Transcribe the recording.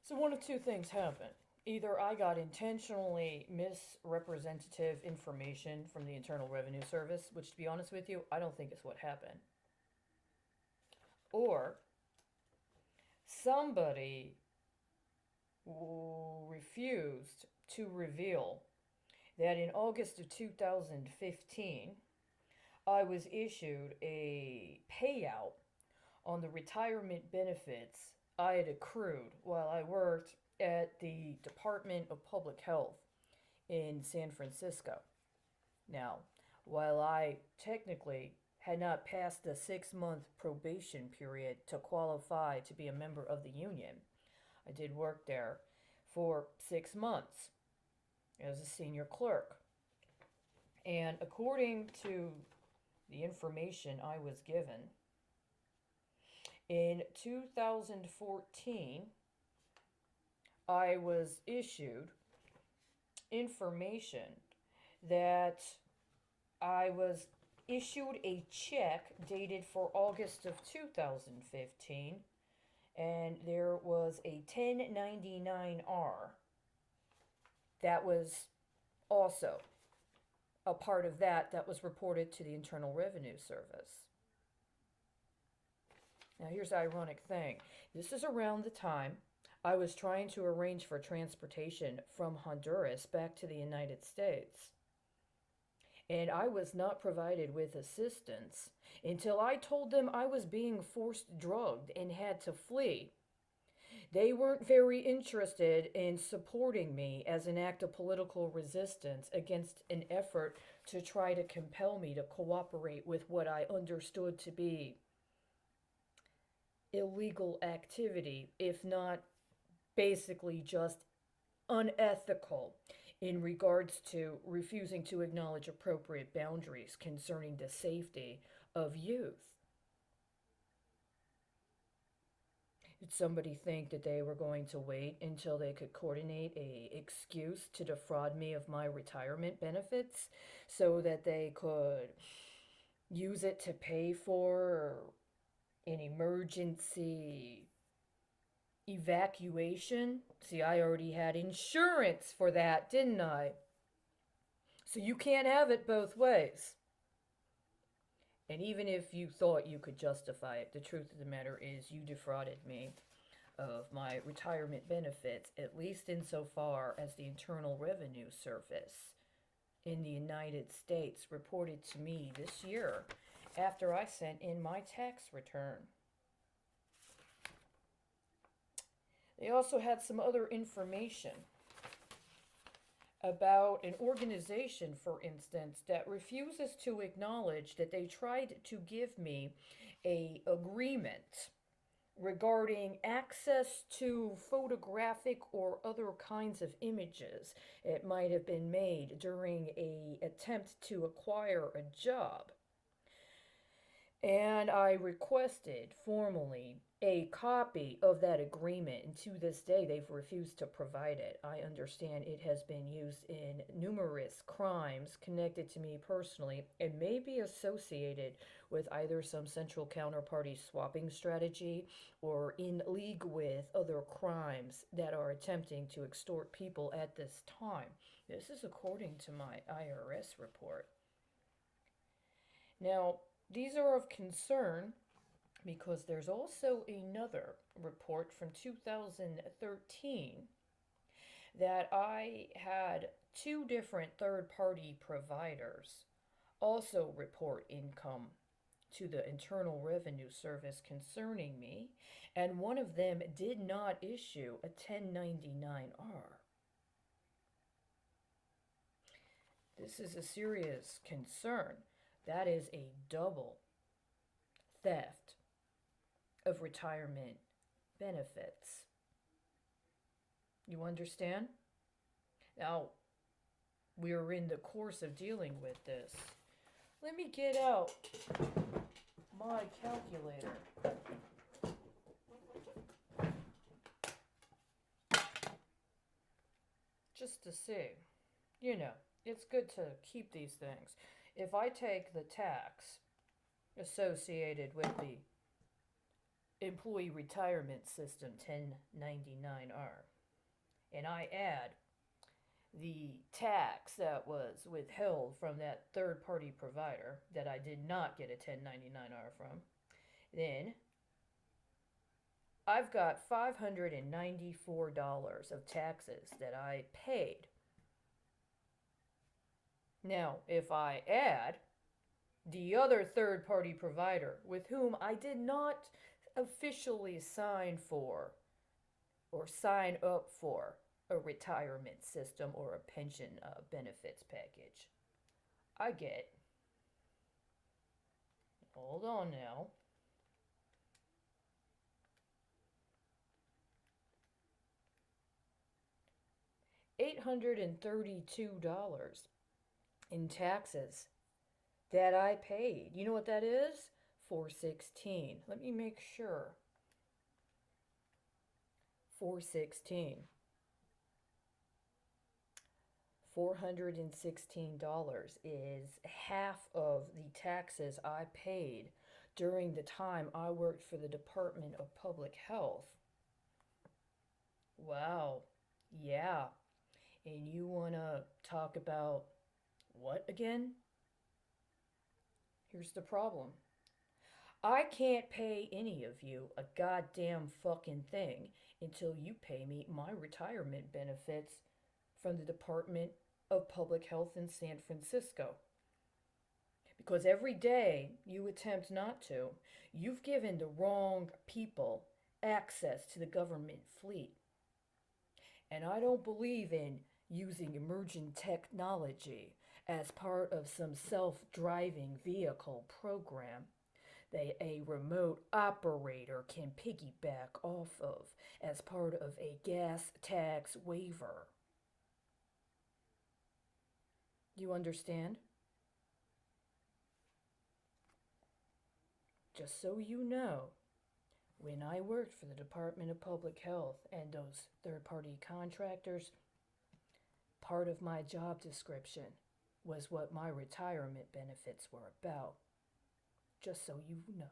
So one of two things happened. Either I got intentionally misrepresentative information from the Internal Revenue Service, which to be honest with you, I don't think is what happened. Or somebody refused to reveal that in August of 2015, I was issued a payout on the retirement benefits I had accrued while I worked at the Department of Public Health in San Francisco. Now, while I technically had not passed the 6 month probation period to qualify to be a member of the union, I did work there for 6 months as a senior clerk. And according to the information I was given, in 2014, I was issued information that I was issued a check dated for August of 2015, and there was a 1099R that was also a part of that was reported to the Internal Revenue Service. Now, here's the ironic thing. This is around the time I was trying to arrange for transportation from Honduras back to the United States. And I was not provided with assistance until I told them I was being forced drugged and had to flee. They weren't very interested in supporting me as an act of political resistance against an effort to try to compel me to cooperate with what I understood to be illegal activity, if not basically just unethical in regards to refusing to acknowledge appropriate boundaries concerning the safety of youth. Did somebody think that they were going to wait until they could coordinate a excuse to defraud me of my retirement benefits so that they could use it to pay for an emergency evacuation? See, I already had insurance for that, didn't I? So you can't have it both ways. And even if you thought you could justify it, the truth of the matter is you defrauded me of my retirement benefits, at least insofar as the Internal Revenue Service in the United States reported to me this year after I sent in my tax return. They also had some other information about an organization, for instance, that refuses to acknowledge that they tried to give me a agreement regarding access to photographic or other kinds of images it might have been made during a attempt to acquire a job. And I requested formally a copy of that agreement, and to this day they've refused to provide it. I understand it has been used in numerous crimes connected to me personally and may be associated with either some central counterparty swapping strategy or in league with other crimes that are attempting to extort people at this time. This is according to my IRS report. Now, these are of concern because there's also another report from 2013 that I had two different third party providers also report income to the Internal Revenue Service concerning me, and one of them did not issue a 1099R. This is a serious concern. That is a double theft of retirement benefits. You understand? Now, we are in the course of dealing with this. Let me get out my calculator. Just to see. You know, it's good to keep these things. If I take the tax associated with the Employee Retirement System 1099R. And I add the tax that was withheld from that third party provider that I did not get a 1099R from, then I've got $594 of taxes that I paid. Now, if I add the other third party provider with whom I did not officially sign for or sign up for a retirement system or a pension benefits package, I get, hold on now, $832 in taxes that I paid. You know what that is? 416. Let me make sure. 416. $416 is half of the taxes I paid during the time I worked for the Department of Public Health. Wow. Yeah. And you want to talk about what again? Here's the problem. I can't pay any of you a goddamn fucking thing until you pay me my retirement benefits from the Department of Public Health in San Francisco. Because every day you attempt not to, you've given the wrong people access to the government fleet. And I don't believe in using emerging technology as part of some self-driving vehicle program that a remote operator can piggyback off of as part of a gas tax waiver. You understand? Just so you know, when I worked for the Department of Public Health and those third-party contractors, part of my job description was what my retirement benefits were about. Just so you know.